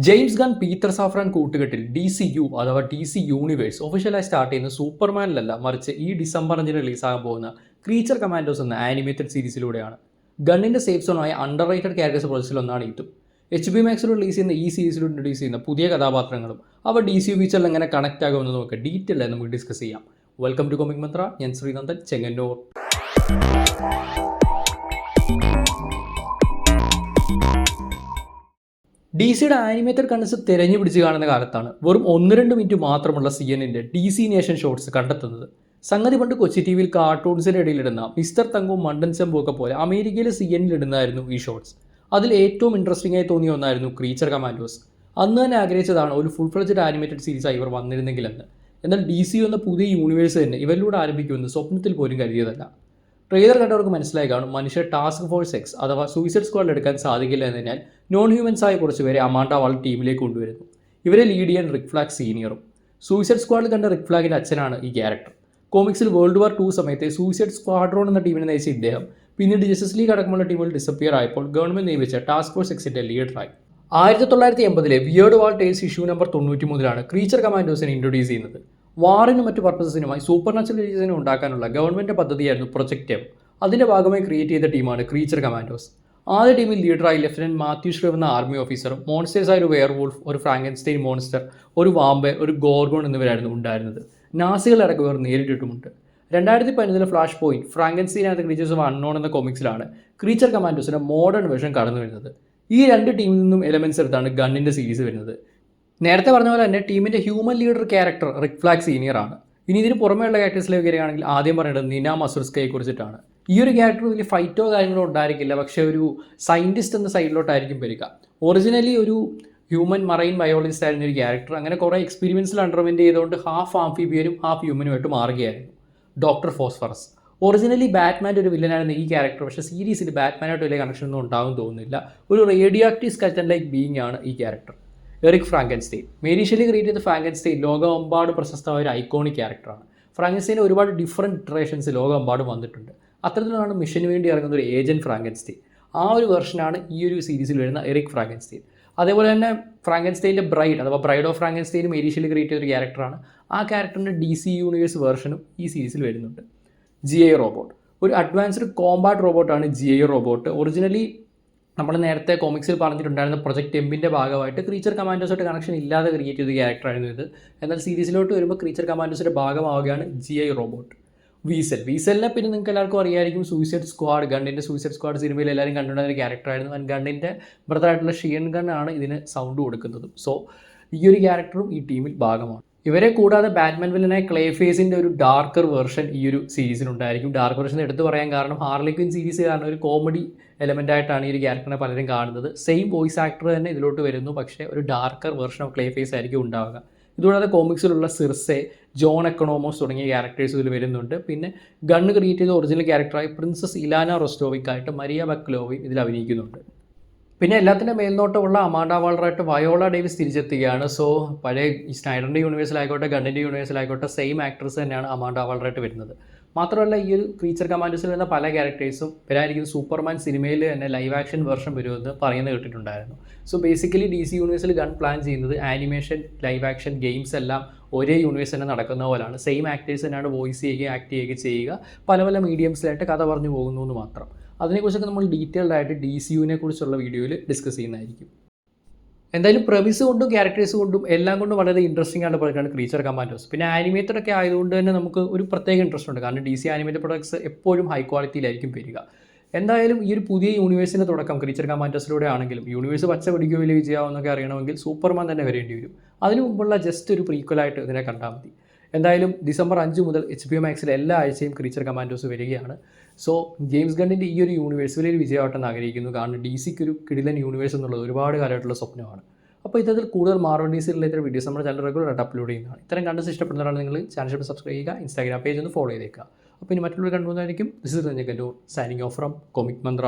James Gunn Peter Safran കൂട്ടുകെട്ടിൽ DCU അഥവാ DC universe ഒഫീഷ്യലായി സ്റ്റാർട്ട് ചെയ്യുന്ന സൂപ്പർമാനിലല്ല, മറിച്ച് ഈ ഡിസംബർ 5 റിലീസാകാൻ പോകുന്ന ക്രീച്ചർ കമാൻഡോസ് എന്ന ആനിമേറ്റഡ് സീരീസിലൂടെയാണ്. ഗണ്ണിൻ്റെ സേഫ് സോണായ അണ്ടർ റേറ്റഡ് ക്യാരക്ടേഴ്സ് പ്രോജക്റ്റിലൊന്നാണ് ഇതും. HBO മാക്സിൽ റിലീസ് ചെയ്യുന്ന ഈ സീരീസിൽ ഇൻട്രൊഡ്യൂസ് ചെയ്യുന്ന പുതിയ കഥാപാത്രങ്ങളും അവ DCU ഫീച്ചറിൽ എങ്ങനെ കണക്ട് ആകുമെന്ന് നമുക്ക് ഡീറ്റെയിൽ ആയി നമുക്ക് ഡിസ്കസ് ചെയ്യാം. വെൽക്കം ടു കോമിക് മന്ത്ര. ഞാൻ ശ്രീനന്ദൻ, ചെങ്ങന്നൂർ. DCയുടെ ആനിമേറ്റഡ് കണ്ടൻസ് തിരഞ്ഞു പിടിച്ച് കാണുന്ന കാലത്താണ് വെറും 1-2 മിനിറ്റ് മാത്രമുള്ള CNN-ന്റെ DC നേഷൻ ഷോർട്സ് കണ്ടെത്തുന്നത്. സംഗതി പണ്ട് കൊച്ചി TVയിൽ കാർട്ടൂൺസിൻ്റെ ഇടയിലിടുന്ന മിസ്റ്റർ തങ്കും മണ്ടൻ ചെമ്പും ഒക്കെ പോലെ അമേരിക്കയിലെ CNN-ൽ ഇടുന്നതായിരുന്നു ഈ ഷോർട്സ്. അതിൽ ഏറ്റവും ഇൻട്രസ്റ്റിംഗ് ആയി തോന്നിയ ഒന്നായിരുന്നു ക്രീച്ചർ കമാൻഡോസ്. അന്ന് തന്നെ ആഗ്രഹിച്ചതാണ് ഒരു ഫുൾ ഫ്ലെഡ്ജഡ് ആനിമേറ്റഡ് സീരീസായി ഇവർ വന്നിരുന്നെങ്കിലെന്ന്. എന്നാൽ DCU എന്ന പുതിയ യൂണിവേഴ്സ് തന്നെ ഇവരിലൂടെ ആരംഭിക്കുമെന്ന് സ്വപ്നത്തിൽ പോലും കരുതിയതല്ല. ട്രെയിലർ കണ്ടവർക്ക് മനസ്സിലായി കാണും, മനുഷ്യർ ടാസ്ക് ഫോഴ്സ് X അഥവാ സൂയിസൈഡ് സ്ക്വാഡിൽ എടുക്കാൻ സാധിക്കില്ല എന്നതിനാൽ നോൺ ഹ്യൂമൻസായ കുറച്ച് പേരെ അമാൻഡ വാൾ ടീമിലേക്ക് കൊണ്ടുവരുന്നു. ഇവരെ ലീഡ് ചെയ്യാൻ റിക് ഫ്ലാഗ് സീനിയറും. സൂയിസൈഡ് സ്ക്വാഡിൽ കണ്ട റിക് ഫ്ലാഗിൻ്റെ അച്ഛനാണ് ഈ ക്യാരക്ടർ. കോമിക്സിൽ വേൾഡ് വാർ 2 സമയത്തെ സൂയിസൈഡ് സ്ക്വാഡ്രോൺ എന്ന ടീമിനെ നയിച്ച ഇദ്ദേഹം പിന്നീട് ജസ്റ്റിസ് ലീഗ് അടക്കമുള്ള ടീമുകൾ ഡിസപ്പിയർ ആയപ്പോൾ ഗവൺമെൻറ് നിയമിച്ച ടാസ്ക് ഫോഴ്സ് Xന്റെ ലീഡറായി. 1980 weird war tales issue number 93 creature കമാൻഡോസിനെ ഇൻട്രൊഡ്യൂസ് ചെയ്യുന്നത്. വാറിനും മറ്റു പർപ്പസസിനുമായി സൂപ്പർ നാച്ചുറൽ ക്രീച്ചേഴ്സിനെ ഉണ്ടാക്കാനുള്ള ഗവൺമെൻറ് പദ്ധതിയായിരുന്നു പ്രൊജക്റ്റ് എം. അതിൻ്റെ ഭാഗമായി ക്രിയേറ്റ് ചെയ്ത ടീമാണ് ക്രീച്ചർ കമാൻഡോസ്. ആദ്യ ടീമിൽ ലീഡറായി ലെഫ്റ്റനന്റ് മാത്യു ഷ്രീവ് എന്ന ആർമി ഓഫീസറും മോൺസ്റ്റേഴ്സായ ഒരു വെയർ വൂൾഫ്, ഒരു ഫ്രാങ്കൻസ്റ്റൈൻ മോൺസ്റ്റർ, ഒരു വാമ്പയർ, ഒരു ഗോർഗോൺ എന്നിവരായിരുന്നു ഉണ്ടായിരുന്നത്. നാസികളടക്കം ഇവർ നേരിട്ടിട്ടുമുണ്ട്. 2015 flash point Frankenstein and creatures of unknown എന്ന കോമിക്സിലാണ് ക്രീച്ചർ കമാൻഡോസിൻ്റെ മോഡേൺ വേർഷൻ കടന്നു വരുന്നത്. ഈ രണ്ട് ടീമിൽ നിന്നും എലമെൻറ്റ്സ് എടുത്താണ് ഗണ്ണിൻ്റെ സീരീസ് വരുന്നത്. നേരത്തെ പറഞ്ഞ പോലെ തന്നെ ടീമിൻ്റെ human leader character Rick Flag സീനിയറാണ്. ഇനി ഇതിന് പുറമെയുള്ള ക്യാരക്ടേഴ്സിലേക്ക് വരികയാണെങ്കിൽ ആദ്യം പറയേണ്ടത് നിന മസുർസ്കയെ കുറിച്ചിട്ടാണ്. ഈ ഒരു ക്യാരക്ടർ വലിയ ഫൈറ്റോ കാര്യങ്ങളോ ഉണ്ടായിരിക്കില്ല, പക്ഷേ ഒരു സയൻറ്റിസ്റ്റ് എന്ന സൈഡിലോട്ടായിരിക്കും വരിക. ഒറിജിനലി ഒരു ഹ്യൂമൻ മറൈൻ ബയോളജിസ്റ്റ് ആയിരുന്ന ഒരു ക്യാരക്ടർ അങ്ങനെ കുറേ എക്സ്പീരിയൻസിൽ അണ്ടർവെൻറ്റ് ചെയ്തുകൊണ്ട് ഹാഫ് ആംഫിബിയനും ഹാഫ് ഹ്യൂമനുമായിട്ട് മാറുകയായിരുന്നു. ഡോക്ടർ ഫോസ്ഫറസ് ഒറിജിനലി ബാറ്റ്മാൻ്റെ ഒരു വില്ലനായിരുന്ന ഈ ക്യാരക്ടർ, പക്ഷേ സീരീസിൽ ബാറ്റ്മാനായിട്ട് വലിയ കണക്ഷൻ ഒന്നും ഉണ്ടാകും തോന്നുന്നില്ല. ഒരു radioactive skeleton like being ആണ് ഈ character. Eric Frankenstein Mary Shelley create ചെയ്ത ഫ്രാങ്കൻസ്റ്റൈൻ ലോകമെമ്പാടും പ്രശസ്തമായ ഒരു ഐക്കോണിക് ക്യാരക്ടറാണ്. ഫ്രാങ്കൻസ്റ്റൈൻ ഒരുപാട് ഡിഫറെൻറ്റ് ഇറ്ററേഷൻസ് ലോകമെമ്പാടും വന്നിട്ടുണ്ട്. അത്തരത്തിലാണ് മിഷന് വേണ്ടി ഇറങ്ങുന്ന ഒരു ഏജൻറ്റ് ഫ്രാങ്കൻസ്റ്റൈൻ. ആ ഒരു വെർഷനാണ് ഈ ഒരു സീരീസിൽ വരുന്ന എറിക് ഫ്രാങ്കൻസ്റ്റൈൻ. അതേപോലെ തന്നെ ഫ്രാങ്കൻസ്റ്റൈൻ്റെ ബ്രൈഡ് അഥവാ bride of Frankenstein Mary Shelley create ചെയ്ത ഒരു ക്യാരക്ടറാണ്. ആ ക്യാരക്ടറിൻ്റെ DC യൂണിവേഴ്സ് വെർഷനും ഈ സീരീസിൽ വരുന്നുണ്ട്. GI റോബോട്ട് ഒരു അഡ്വാൻസ്ഡ് കോമ്പാറ്റ് റോബോട്ടാണ് GI റോബോട്ട്. ഒറിജിനലി നമ്മൾ നേരത്തെ കോമിക്സിൽ പറഞ്ഞിട്ടുണ്ടായിരുന്ന പ്രൊജക്റ്റ് എമ്മിൻ്റെ ഭാഗമായിട്ട് ക്രീച്ചർ കമാൻഡോസായിട്ട് കണക്ഷൻ ഇല്ലാതെ ക്രിയേറ്റ് ചെയ്ത ക്യാരക്ടറായിരുന്നു ഇത്. എന്നാൽ സീരീസിലോട്ട് വരുമ്പോൾ ക്രീച്ചർ കമാൻഡോസിൻ്റെ ഭാഗമാവുകയാണ് GI റോബോട്ട്. വീസലിനെ പിന്നെ നിങ്ങൾക്ക് എല്ലാവർക്കും അറിയായിരിക്കും. സൂയിസൈഡ് സ്ക്വാഡ്, ഗണ്ണിൻ്റെ സൂയിസൈഡ് സ്ക്വാഡ് സിനിമയിൽ എല്ലാവരും കണ്ടുകൊണ്ടിരുന്ന ഒരു ക്യാരക്ടറായിരുന്നു. ആൻഡ് ഗണ്ണിൻ്റെ ബ്രദറായിട്ടുള്ള ഷിയൻ ഗൺ ആണ് ഇതിന് സൗണ്ട് കൊടുക്കുന്നതും. സോ ഈ ഒരു ക്യാരക്ടറും ഈ ടീമിൽ ഭാഗമാണ്. ഇവരെ കൂടാതെ ബാറ്റ്മാൻ വില്ലനായ ക്ലേഫേസിൻ്റെ ഒരു ഡാർക്കർ വേർഷൻ ഈ ഒരു സീരീസിലുണ്ടായിരിക്കും. ഡാർക്ക് വേർഷൻ എടുത്ത് പറയാൻ കാരണം ഹാർലി ക്വിൻ സീരീസ് കാരണം ഒരു കോമഡി എലമെൻ്റ് ആയിട്ടാണ് ഈ ഒരു ക്യാരക്ടറിനെ പലരും കാണുന്നത്. സെയിം വോയിസ് ആക്ടർ തന്നെ ഇതിലോട്ട് വരുന്നു, പക്ഷേ ഒരു ഡാർക്കർ വേർഷൻ ഓഫ് ക്ലേഫേസ് ആയിരിക്കും ഉണ്ടാവുക. ഇതുകൂടാതെ കോമിക്സിലുള്ള സിർസെ, ജോൺ എക്കണോമോസ് തുടങ്ങിയ ക്യാരക്ടേഴ്സ് ഇതിൽ വരുന്നുണ്ട്. പിന്നെ ഗണ്ണ് ക്രിയേറ്റ് ചെയ്ത ഒറിജിനൽ ക്യാരക്ടറായി പ്രിൻസസ് ഇലാന റോസ്റ്റോവിക്കായിട്ട് മരിയ ബക്ലോവയും ഇതിൽ അഭിനയിക്കുന്നുണ്ട്. പിന്നെ എല്ലാത്തിൻ്റെ മേൽനോട്ടമുള്ള അമാൻഡ വാളറായിട്ട് വയോള ഡേവിസ് തിരിച്ചെത്തുകയാണ്. സോ പഴയ സ്നൈഡറിൻ്റെ യൂണിവേഴ്സിലായിക്കോട്ടെ ഗണ്ണിൻ്റെ യൂണിവേഴ്സിലായിക്കോട്ടെ സെയിം ആക്ട്രസ് തന്നെയാണ് അമാൻഡ വാളറായിട്ട് വരുന്നത്. മാത്രമല്ല ഈ ഒരു ക്രീച്ചർ കമാൻഡോസിൽ വരുന്ന പല ക്യാരക്ടേഴ്സും വരാനിരിക്കുന്ന സൂപ്പർമാൻ സിനിമയിൽ തന്നെ ലൈവ് ആക്ഷൻ വെർഷൻ വരുമെന്ന് പറയുന്നത് കേട്ടിട്ടുണ്ടായിരുന്നു. സോ ബേസിക്കലി DC യൂണിവേഴ്സിൽ ഗൺ പ്ലാൻ ചെയ്യുന്നത് ആനിമേഷൻ, ലൈവ് ആക്ഷൻ, ഗെയിംസ് എല്ലാം ഒരേ യൂണിവേഴ്സ് തന്നെ നടക്കുന്ന പോലെയാണ്. സെയിം ആക്ടേഴ്സ് തന്നെയാണ് വോയിസ് ചെയ്യുക, ആക്ട് ചെയ്യുക ചെയ്യുക. പല പല മീഡിയംസിലായിട്ട് കഥ പറഞ്ഞു പോകുന്നു എന്ന് മാത്രം. അതിനെക്കുറിച്ചൊക്കെ നമ്മൾ ഡീറ്റെയിൽഡ് ആയിട്ട് DCUവിനെ കുറിച്ചുള്ള വീഡിയോയിൽ ഡിസ്കസ് ചെയ്യുന്നതായിരിക്കും. എന്തായാലും പ്രമിസ് കൊണ്ടും ക്യാരക്ടേഴ്സ് കൊണ്ടും എല്ലാം കൊണ്ടും വളരെ ഇൻട്രസ്റ്റിംഗ് ആയിട്ട് പറയുകയാണ് ക്രീച്ചർ കമാൻഡോസ്. പിന്നെ ആനിമേറ്റഡ് ഒക്കെ ആയതുകൊണ്ട് തന്നെ നമുക്ക് ഒരു പ്രത്യേക ഇൻട്രസ്റ്റ് ഉണ്ട്. കാരണം DC ആനിമേറ്റഡ് പ്രൊഡക്ട്സ് എപ്പോഴും ഹൈ ക്വാളിറ്റിയിലായിരിക്കും വരിക. എന്തായാലും ഈ ഒരു പുതിയ യൂണിവേഴ്സിൻ്റെ തുടക്കം ക്രീച്ചർ കമാൻഡോസിലൂടെ ആണെങ്കിലും യൂണിവേഴ്സ് പച്ച പിടിക്കുകയോ വലിയ വിജയമാവുന്നൊക്കെ അറിയണമെങ്കിൽ സൂപ്പർമാൻ തന്നെ വരേണ്ടി വരും. അതിനു മുമ്പുള്ള ജസ്റ്റ് ഒരു പ്രീക്വലായിട്ട് ഇതിനെ കണ്ടാൽ മതി. എന്തായാലും ഡിസംബർ 5 മുതൽ HBO മാക്സിൽ എല്ലാ ആഴ്ചയും ക്രീച്ചർ കമാൻഡോസ് വരികയാണ്. സോ ജെയിംസ് ഗണ്ണിൻ്റെ ഈ ഒരു യൂണിവേഴ്സ് വലിയൊരു വിജയമായിട്ടെന്ന് ആഗ്രഹിക്കുന്നു. കാരണം DCക്ക് ഒരു കിടിലൻ യൂണിവേഴ്സ് എന്നുള്ളത് ഒരുപാട് കാലമായിട്ടുള്ള സ്വപ്നമാണ്. അപ്പോൾ ഇത്തരത്തിൽ കൂടുതൽ മാർവൽ DC റിലേറ്റഡ് വീഡിയോസ് നമ്മുടെ ചാനൽ റെഗുലറായിട്ട് അപ്ലോഡ് ചെയ്യുന്നതാണ്. ഇത്തരം കണ്ടൻസ് ഇഷ്ടപ്പെടുന്നവരാണ് നിങ്ങൾ ചാനൽ സബ്സ്ക്രൈബ് ചെയ്യുക, ഇൻസ്റ്റാഗ്രാം പേജ് ഒന്ന് ഫോളോ ചെയ്തേക്കുക. അപ്പോൾ ഇനി മറ്റുള്ളവർ കണ്ടുപോകുന്നതായിരിക്കും. This is Chengannur signing off from Comic Mantra.